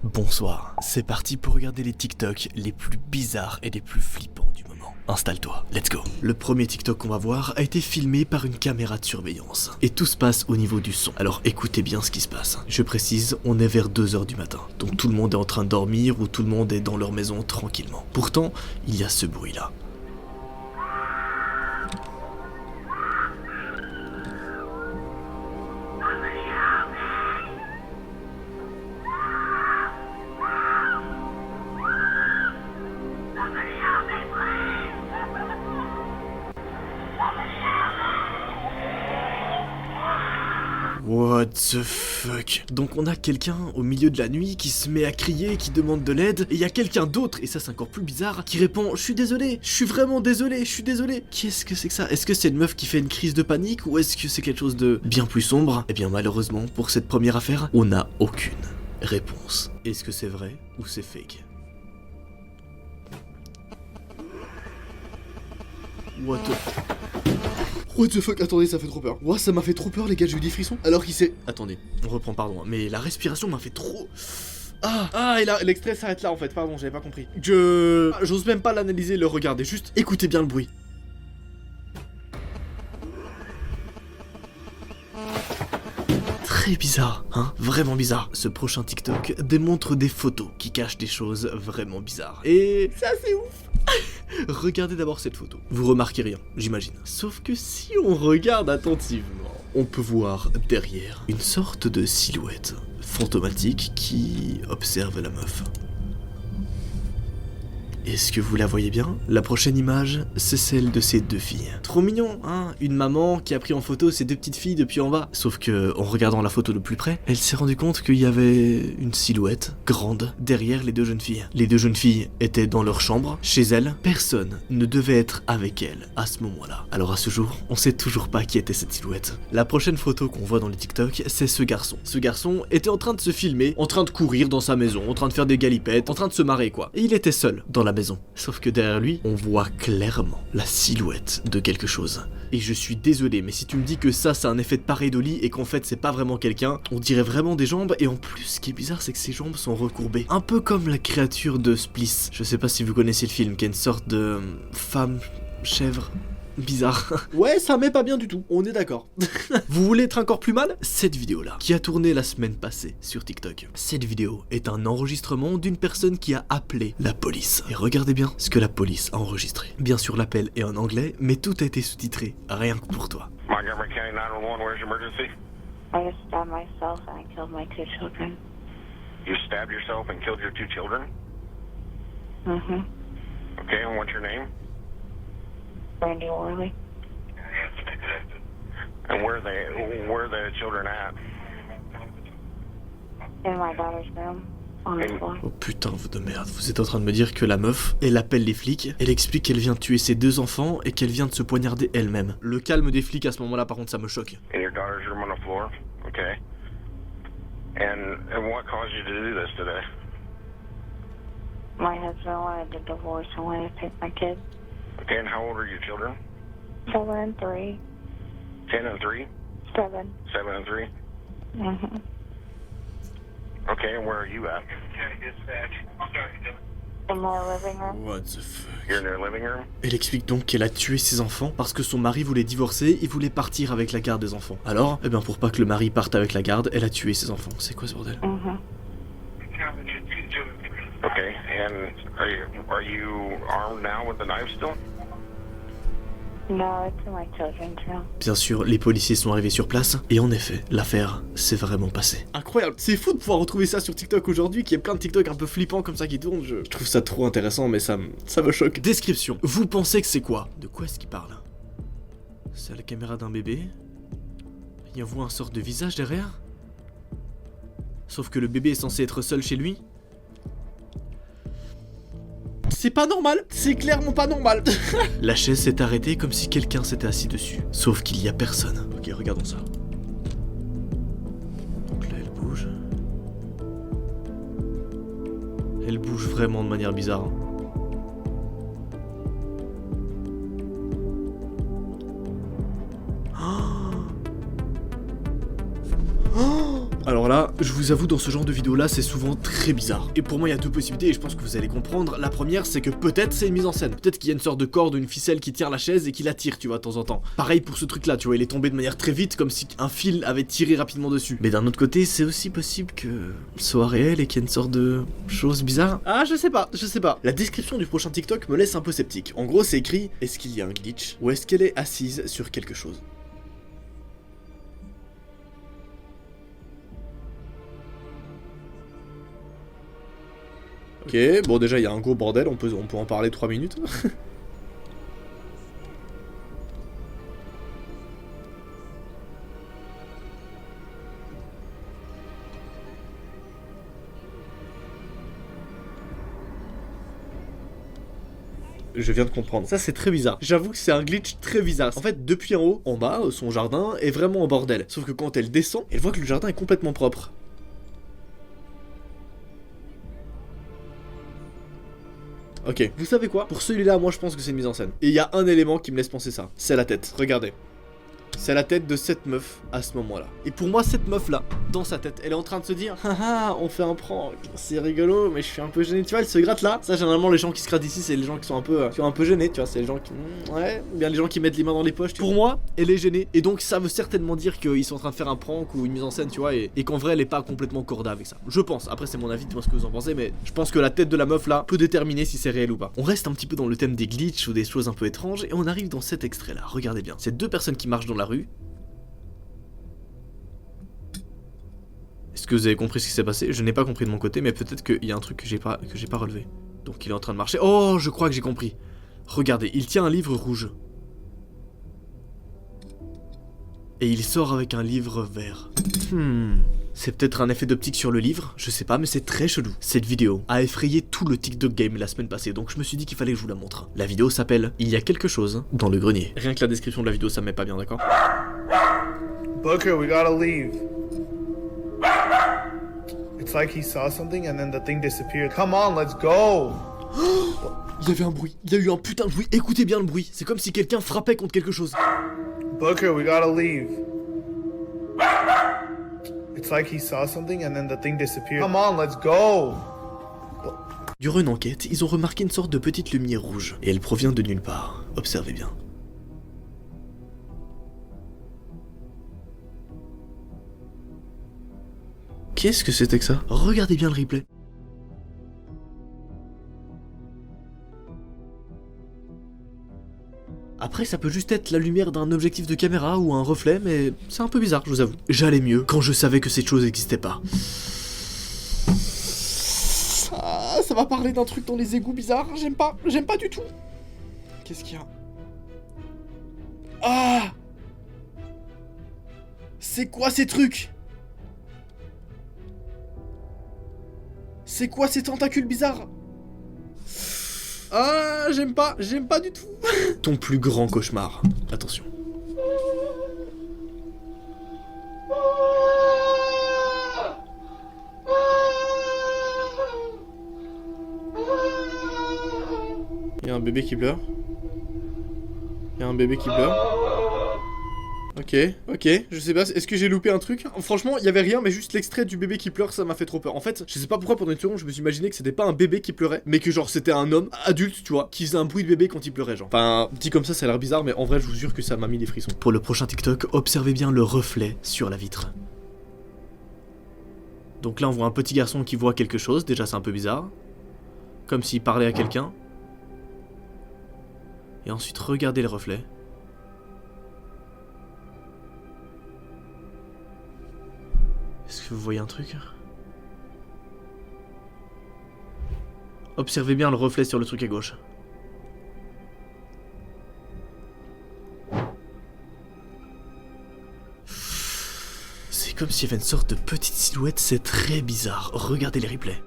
Bonsoir, c'est parti pour regarder les TikTok les plus bizarres et les plus flippants du moment. Installe-toi, let's go. Le premier TikTok qu'on va voir a été filmé par une caméra de surveillance. Et tout se passe au niveau du son. Alors écoutez bien ce qui se passe. Je précise, on est vers 2 h du matin. Donc tout le monde est en train de dormir ou tout le monde est dans leur maison tranquillement. Pourtant, il y a ce bruit-là. What the fuck? Donc on a quelqu'un au milieu de la nuit qui se met à crier, qui demande de l'aide, et il y a quelqu'un d'autre, et ça c'est encore plus bizarre, qui répond « Je suis désolé, je suis vraiment désolé, je suis désolé ». Qu'est-ce que c'est que ça? Est-ce que c'est une meuf qui fait une crise de panique, ou est-ce que c'est quelque chose de bien plus sombre? Eh bien malheureusement, pour cette première affaire, on n'a aucune réponse. Est-ce que c'est vrai, ou c'est fake? What the fuck, attendez, ça fait trop peur. Ouah, ça m'a fait trop peur, les gars, j'ai eu des frissons. Alors qu'il s'est... Attendez, on reprend, pardon, mais la respiration m'a fait trop... Ah, et là, l'extrait s'arrête là, en fait, pardon, j'avais pas compris. J'ose même pas l'analyser, le regarder, juste écoutez bien le bruit. Très bizarre, hein, vraiment bizarre. Ce prochain TikTok démontre des photos qui cachent des choses vraiment bizarres. Et ça, c'est ouf. Regardez d'abord cette photo. Vous remarquez rien, j'imagine. Sauf que si on regarde attentivement, on peut voir derrière une sorte de silhouette fantomatique qui observe la meuf. Est-ce que vous la voyez bien? La prochaine image, c'est celle de ces deux filles. Trop mignon, hein? Une maman qui a pris en photo ses deux petites filles depuis en bas. Sauf que, en regardant la photo de plus près, elle s'est rendue compte qu'il y avait une silhouette grande derrière les deux jeunes filles. Les deux jeunes filles étaient dans leur chambre, chez elles. Personne ne devait être avec elles à ce moment-là. Alors à ce jour, on sait toujours pas qui était cette silhouette. La prochaine photo qu'on voit dans les TikTok, c'est ce garçon. Ce garçon était en train de se filmer, en train de courir dans sa maison, en train de faire des galipettes, en train de se marrer quoi. Et il était seul dans la maison. Sauf que derrière lui, on voit clairement la silhouette de quelque chose. Et je suis désolé, mais si tu me dis que ça c'est un effet de pareidolie et qu'en fait c'est pas vraiment quelqu'un, on dirait vraiment des jambes, et en plus ce qui est bizarre c'est que ses jambes sont recourbées. Un peu comme la créature de Splice. Je sais pas si vous connaissez le film, qui est une sorte de femme chèvre. Bizarre. Ouais, ça met pas bien du tout, on est d'accord. Vous voulez être encore plus mal? Cette vidéo-là, qui a tourné la semaine passée sur TikTok. Cette vidéo est un enregistrement d'une personne qui a appelé la police. Et regardez bien ce que la police a enregistré. Bien sûr, l'appel est en anglais, mais tout a été sous-titré, rien que pour toi. Montgomery County 911, where's your emergency? I just stabbed myself and I killed my 2 children. You stabbed yourself and killed your 2 children? Mm-hmm. Okay, and what's your name? Randy Worley. And where are the children at? In my daughter's room. On the floor. Oh putain de merde, vous êtes en train de me dire que la meuf, elle appelle les flics, elle explique qu'elle vient de tuer ses 2 enfants et qu'elle vient de se poignarder elle-même. Le calme des flics à ce moment-là, par contre, ça me choque. In your daughter's room on the floor? Okay. And what caused you to do this today? My husband wanted a divorce and wanted to take my kids. Okay, and how old are your children? 7 and 3. 10 and 3? 7. 7 and 3? Mm-hmm. Okay, and where are you at? In my living room. What the fuck? You're in your living room? Elle explique donc qu'elle a tué ses enfants parce que son mari voulait divorcer et voulait partir avec la garde des enfants. Alors, eh bien pour pas que le mari parte avec la garde, elle a tué ses enfants. C'est quoi ce bordel? Mm-hmm. Okay, and are you armed now with the knife still? No, it's in my children's room. Bien sûr, les policiers sont arrivés sur place, et en effet, l'affaire s'est vraiment passée. Incroyable, c'est fou de pouvoir retrouver ça sur TikTok aujourd'hui, qu'il y ait plein de TikTok un peu flippants comme ça qui tournent, je trouve ça trop intéressant, mais ça me choque. Description, vous pensez que c'est quoi? De quoi est-ce qu'il parle? C'est la caméra d'un bébé? Il y voit un sort de visage derrière? Sauf que le bébé est censé être seul chez lui? C'est pas normal, c'est clairement pas normal. La chaise s'est arrêtée comme si quelqu'un s'était assis dessus. Sauf qu'il y a personne. Ok, regardons ça. Donc là, elle bouge. Elle bouge vraiment de manière bizarre. Alors là, Je vous avoue, dans ce genre de vidéo là, c'est souvent très bizarre. Et pour moi, il y a deux possibilités et je pense que vous allez comprendre. La première, c'est que peut-être c'est une mise en scène. Peut-être qu'il y a une sorte de corde ou une ficelle qui tire la chaise et qui la tire, tu vois, de temps en temps. Pareil pour ce truc là, tu vois, il est tombé de manière très vite, comme si un fil avait tiré rapidement dessus. Mais d'un autre côté, c'est aussi possible que ce soit réel et qu'il y ait une sorte de chose bizarre. Ah, je sais pas. La description du prochain TikTok me laisse un peu sceptique. En gros, c'est écrit: est-ce qu'il y a un glitch ou est-ce qu'elle est assise sur quelque chose? Ok, bon déjà il y a un gros bordel, on peut en parler 3 minutes. Je viens de comprendre. Ça c'est très bizarre. J'avoue que c'est un glitch très bizarre. En fait, depuis en haut, en bas, son jardin est vraiment en bordel. Sauf que quand elle descend, elle voit que le jardin est complètement propre. Ok, vous savez quoi? Pour celui-là, moi je pense que c'est une mise en scène. Et il y a un élément qui me laisse penser ça. C'est la tête. Regardez. C'est la tête de cette meuf à ce moment-là. Et pour moi, cette meuf-là, dans sa tête, elle est en train de se dire: haha, on fait un prank, c'est rigolo, mais je suis un peu gêné. Tu vois, elle se gratte là. Ça, généralement, les gens qui se grattent ici, c'est les gens qui sont un peu gênés. Tu vois, c'est les gens qui. Ouais, ou bien les gens qui mettent les mains dans les poches. Pour moi, elle est gênée. Et donc, ça veut certainement dire qu'ils sont en train de faire un prank ou une mise en scène, tu vois, et qu'en vrai, elle est pas complètement corda avec ça. Je pense. Après, c'est mon avis, dis-moi ce que vous en pensez, mais je pense que la tête de la meuf là peut déterminer si c'est réel ou pas. On reste un petit peu dans le thème des glitches ou des choses un peu étranges, et on arrive dans cet extrait là. Regardez bien. C'est deux personnes qui marchent dans la rue. Est-ce que vous avez compris ce qui s'est passé? Je n'ai pas compris de mon côté, mais peut-être qu'il y a un truc que j'ai pas relevé. Donc il est en train de marcher. Oh, je crois que j'ai compris. Regardez, il tient un livre rouge. Et il sort avec un livre vert. C'est peut-être un effet d'optique sur le livre, je sais pas, mais c'est très chelou. Cette vidéo a effrayé tout le TikTok game la semaine passée, donc je me suis dit qu'il fallait que je vous la montre. La vidéo s'appelle « Il y a quelque chose dans le grenier ». Rien que la description de la vidéo, ça me met pas bien, d'accord? Booker, we gotta leave. It's like he saw something and then the thing disappeared. Come on, let's go. Il y avait un bruit, il y a eu un putain de bruit, écoutez bien le bruit, c'est comme si quelqu'un frappait contre quelque chose. Booker, we gotta leave. It's like he saw something and then the thing disappeared. Come on, let's go. Durant une enquête, ils ont remarqué une sorte de petite lumière rouge, et elle provient de nulle part. Observez bien. Qu'est-ce que c'était que ça? Regardez bien le replay. Après, ça peut juste être la lumière d'un objectif de caméra ou un reflet, mais c'est un peu bizarre, je vous avoue. J'allais mieux quand je savais que cette chose n'existait pas. Ah, ça va parler d'un truc dans les égouts bizarres, j'aime pas du tout. Qu'est-ce qu'il y a? Ah! C'est quoi ces trucs? C'est quoi ces tentacules bizarres? Ah, j'aime pas du tout. Ton plus grand cauchemar. Attention. Il y a un bébé qui pleure. Ok, je sais pas, est-ce que j'ai loupé un truc? Franchement, il y avait rien, mais juste l'extrait du bébé qui pleure, ça m'a fait trop peur. En fait, je sais pas pourquoi pendant une seconde, je me suis imaginé que c'était pas un bébé qui pleurait, mais que genre c'était un homme adulte, tu vois, qui faisait un bruit de bébé quand il pleurait, genre. Enfin, dit comme ça a l'air bizarre, mais en vrai, je vous jure que ça m'a mis des frissons. Pour le prochain TikTok, observez bien le reflet sur la vitre. Donc là, on voit un petit garçon qui voit quelque chose, déjà c'est un peu bizarre. Comme s'il parlait à quelqu'un. Et ensuite, regardez le reflet. Est-ce que vous voyez un truc? Observez bien le reflet sur le truc à gauche. C'est comme s'il y avait une sorte de petite silhouette, c'est très bizarre. Regardez les replays.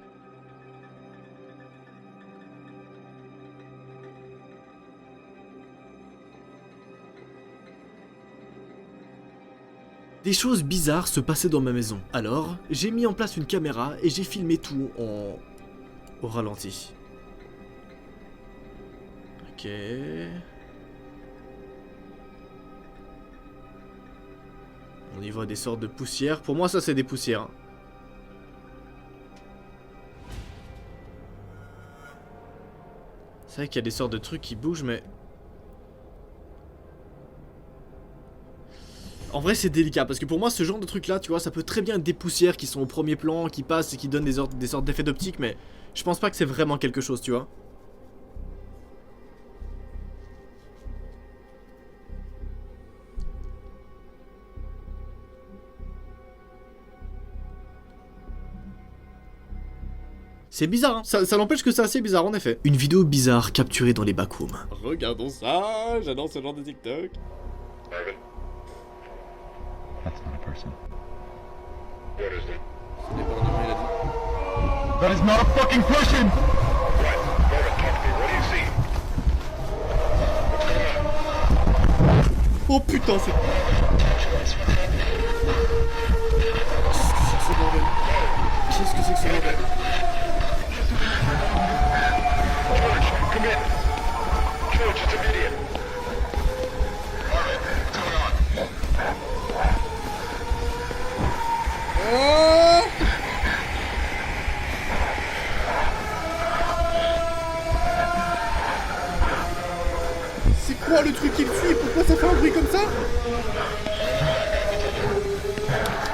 Des choses bizarres se passaient dans ma maison. Alors, j'ai mis en place une caméra et j'ai filmé tout au ralenti. Ok. On y voit des sortes de poussières. Pour moi, ça, c'est des poussières. C'est vrai qu'il y a des sortes de trucs qui bougent, mais... En vrai, c'est délicat, parce que pour moi, ce genre de truc-là, tu vois, ça peut très bien être des poussières qui sont au premier plan, qui passent et qui donnent des sortes d'effets d'optique, mais je pense pas que c'est vraiment quelque chose, tu vois. C'est bizarre, hein. Ça n'empêche que c'est assez bizarre, en effet. Une vidéo bizarre capturée dans les backrooms. Regardons ça, j'adore ce genre de TikTok. That's not a person. What is it? Ce n'est pas un humain, il a dit. That is not a fucking person! What? Norman, talk to me. What do you see? What's going on? Oh putain, c'est... Qu'est-ce que c'est que ce bordel? Qu'est-ce que c'est que ce bordel? George, come in. George, it's immediate. Marvin, what's going on? C'est quoi le truc qui le suit? Pourquoi ça fait un bruit comme ça?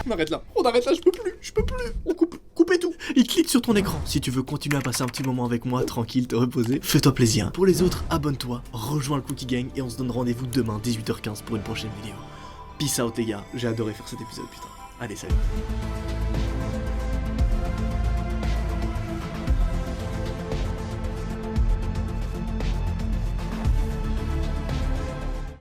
On arrête là, je peux plus, on coupe, coupez tout. Et clique sur ton écran si tu veux continuer à passer un petit moment avec moi, tranquille, te reposer. Fais-toi plaisir. Pour les autres, abonne-toi, rejoins le Cookie Gang et on se donne rendez-vous demain 18h15 pour une prochaine vidéo. Peace out les gars, j'ai adoré faire cet épisode putain. Allez, salut.